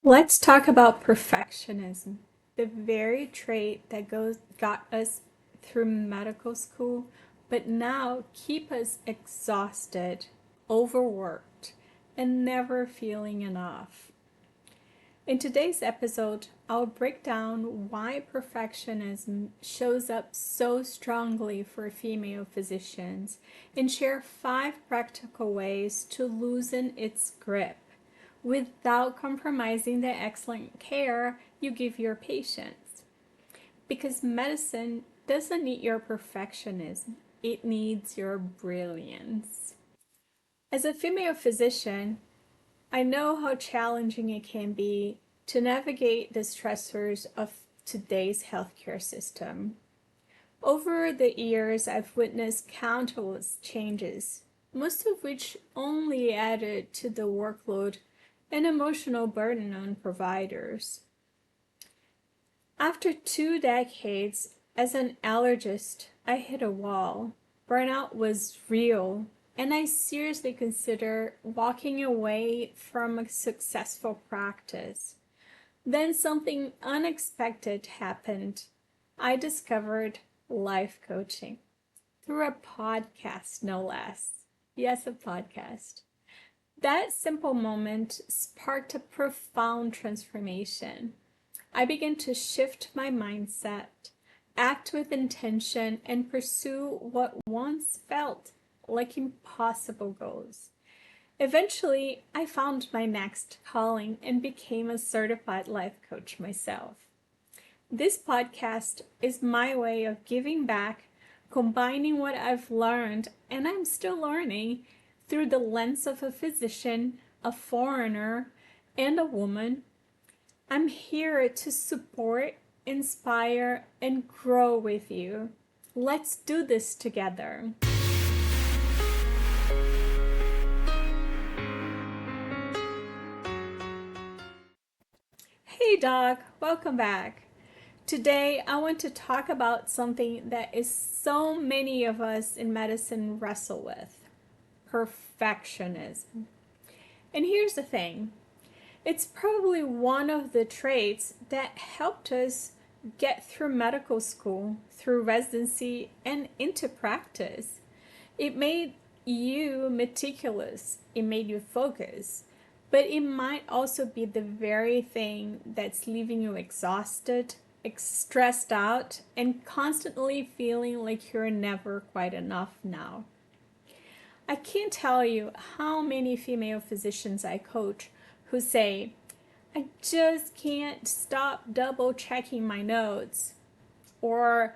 Let's talk about perfectionism, the very trait that got us through medical school, but now keep us exhausted, overworked, and never feeling enough. In today's episode, I'll break down why perfectionism shows up so strongly for female physicians and share 5 practical ways to loosen its grip without compromising the excellent care you give your patients. Because medicine doesn't need your perfectionism, it needs your brilliance. As a female physician, I know how challenging it can be to navigate the stressors of today's healthcare system. Over the years, I've witnessed countless changes, most of which only added to the workload and emotional burden on providers. After 2 decades as an allergist, I hit a wall. Burnout was real, and I seriously considered walking away from a successful practice. Then something unexpected happened. I discovered life coaching through a podcast, no less. Yes, a podcast. That simple moment sparked a profound transformation. I began to shift my mindset, act with intention, and pursue what once felt like impossible goals. Eventually, I found my next calling and became a certified life coach myself. This podcast is my way of giving back, combining what I've learned and I'm still learning through the lens of a physician, a foreigner, and a woman. I'm here to support, inspire, and grow with you. Let's do this together. Hey, Doc, welcome back. Today, I want to talk about something that is so many of us in medicine wrestle with: perfectionism. And here's the thing, it's probably one of the traits that helped us get through medical school, through residency, and into practice. It made you meticulous, it made you focus, but it might also be the very thing that's leaving you exhausted, stressed out, and constantly feeling like you're never quite enough now. I can't tell you how many female physicians I coach who say, I just can't stop double checking my notes, or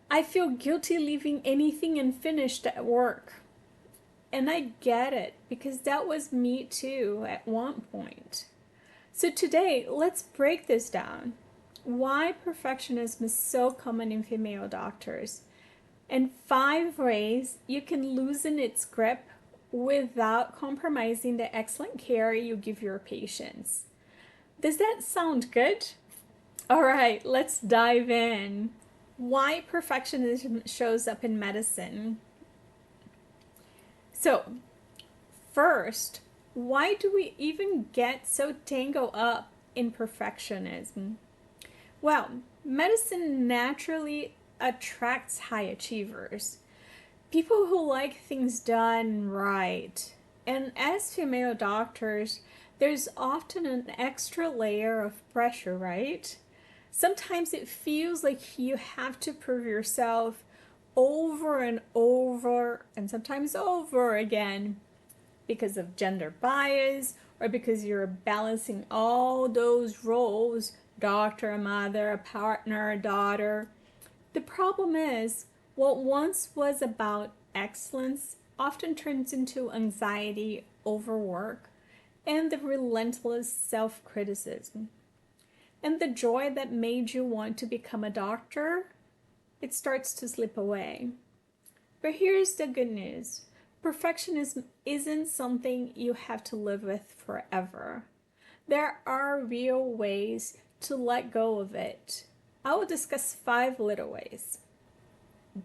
I feel guilty leaving anything unfinished at work. And I get it, because that was me too at one point. So today, let's break this down. Why perfectionism is so common in female doctors, and 5 ways you can loosen its grip without compromising the excellent care you give your patients. Does that sound good? All right, let's dive in. Why perfectionism shows up in medicine. So, first, why do we even get so tangled up in perfectionism? Well, medicine naturally attracts high achievers, people who like things done right. And as female doctors, there's often an extra layer of pressure, right? Sometimes it feels like you have to prove yourself over and over, and sometimes over again, because of gender bias or because you're balancing all those roles: doctor, mother, partner, daughter. The problem is, what once was about excellence often turns into anxiety, overwork, and the relentless self-criticism. And the joy that made you want to become a doctor, it starts to slip away. But here's the good news. Perfectionism isn't something you have to live with forever. There are real ways to let go of it. I will discuss 5 little ways.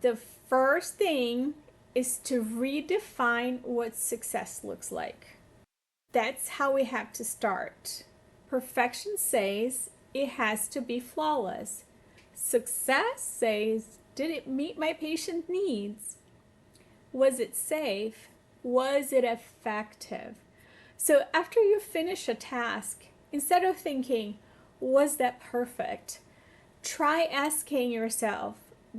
The first thing is to redefine what success looks like. That's how we have to start. Perfection says it has to be flawless. Success says, did it meet my patient needs? Was it safe? Was it effective? So after you finish a task, instead of thinking, was that perfect? Try asking yourself,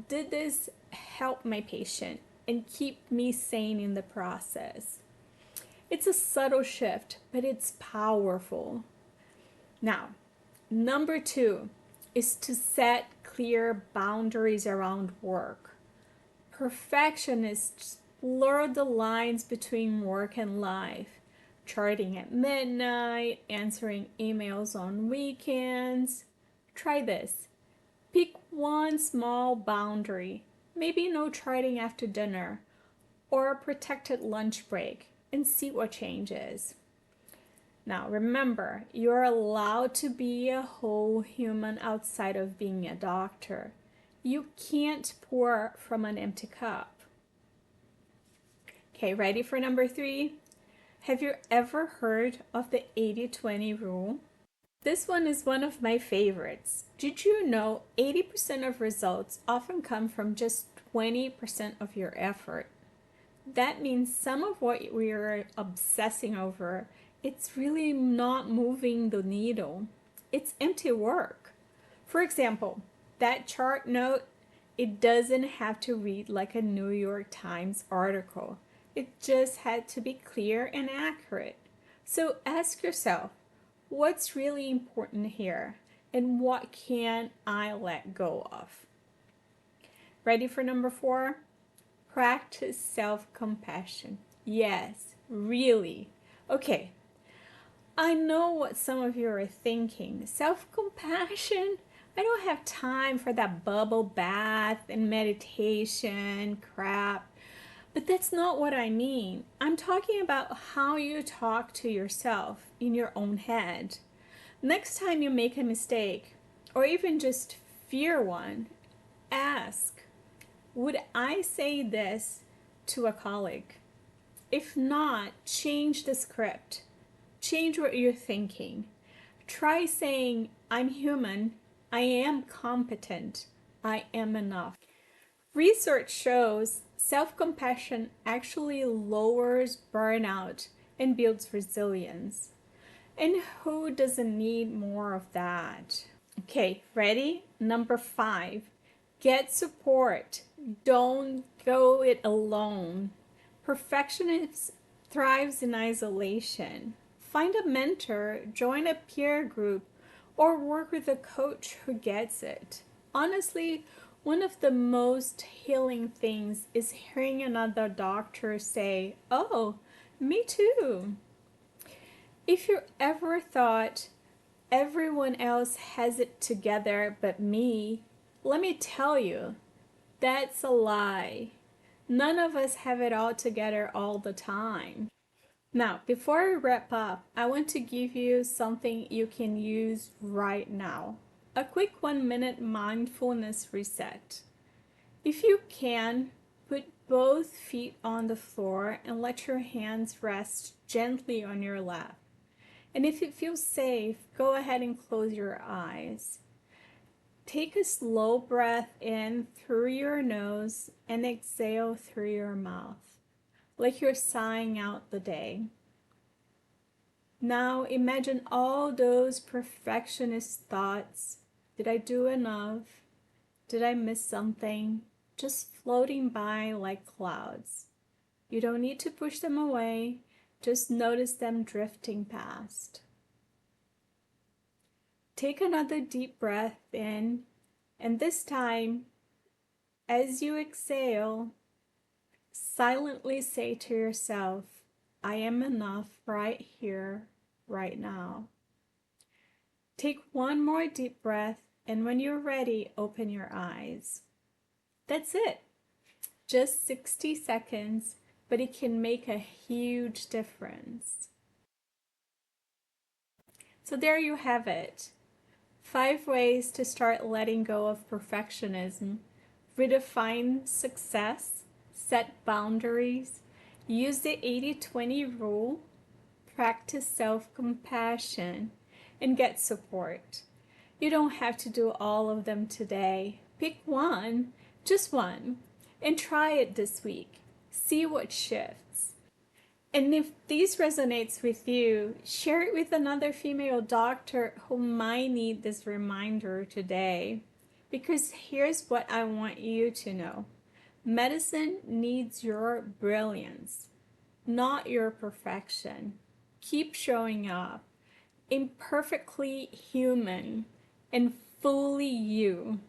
did this help my patient and keep me sane in the process? It's a subtle shift, but it's powerful. Now, number 2 is to set clear boundaries around work. Perfectionists blur the lines between work and life, charting at midnight, answering emails on weekends. Try this. Pick one small boundary, maybe no charting after dinner, or a protected lunch break, and see what changes. Now remember, you're allowed to be a whole human outside of being a doctor. You can't pour from an empty cup. Okay, ready for number 3? Have you ever heard of the 80-20 rule? This one is one of my favorites. Did you know 80% of results often come from just 20% of your effort? That means some of what we're obsessing over, it's really not moving the needle. It's empty work. For example, that chart note, it doesn't have to read like a New York Times article. It just had to be clear and accurate. So ask yourself, what's really important here? And what can I let go of? Ready for number 4? Practice self-compassion. Yes, really. Okay, I know what some of you are thinking. Self-compassion? I don't have time for that bubble bath and meditation crap. But that's not what I mean. I'm talking about how you talk to yourself in your own head. Next time you make a mistake, or even just fear one, ask, would I say this to a colleague? If not, change the script. Change what you're thinking. Try saying, I'm human, I am competent, I am enough. Research shows self-compassion actually lowers burnout and builds resilience. And who doesn't need more of that? Okay, ready? Number 5, get support. Don't go it alone. Perfectionism thrives in isolation. Find a mentor, join a peer group, or work with a coach who gets it. Honestly, one of the most healing things is hearing another doctor say, oh, me too. If you ever thought everyone else has it together but me, let me tell you, that's a lie. None of us have it all together all the time. Now, before I wrap up, I want to give you something you can use right now. A quick 1-minute mindfulness reset. If you can, put both feet on the floor and let your hands rest gently on your lap. And if it feels safe, go ahead and close your eyes. Take a slow breath in through your nose and exhale through your mouth, like you're sighing out the day. Now imagine all those perfectionist thoughts. Did I do enough? Did I miss something? Just floating by like clouds. You don't need to push them away. Just notice them drifting past. Take another deep breath in, and this time, as you exhale, silently say to yourself, I am enough right here, right now. Take one more deep breath, and when you're ready, open your eyes. That's it. Just 60 seconds, but it can make a huge difference. So there you have it. 5 ways to start letting go of perfectionism. Redefine success, set boundaries, use the 80-20 rule, practice self-compassion, and get support. You don't have to do all of them today. Pick one, just one, and try it this week. See what shifts. And if this resonates with you, share it with another female doctor who might need this reminder today. Because here's what I want you to know. Medicine needs your brilliance, not your perfection. Keep showing up, imperfectly human and fully you.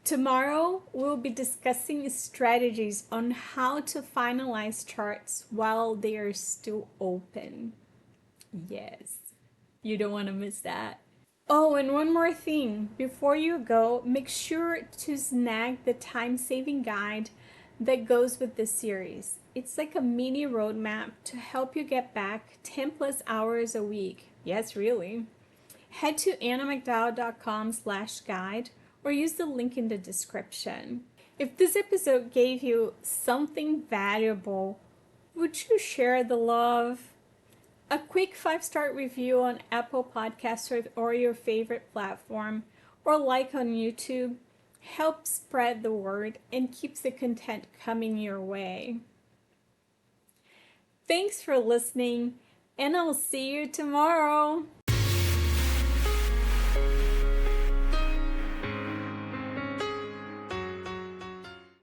Tomorrow, we'll be discussing strategies on how to finalize charts while they are still open. Yes, you don't want to miss that. Oh, and one more thing. Before you go, make sure to snag the time-saving guide that goes with this series. It's like a mini roadmap to help you get back 10 plus hours a week. Yes, really. Head to anamacdowell.com/guide or use the link in the description. If this episode gave you something valuable, would you share the love? A quick 5-star review on Apple Podcasts or your favorite platform, or like on YouTube, helps spread the word and keeps the content coming your way. Thanks for listening, and I'll see you tomorrow.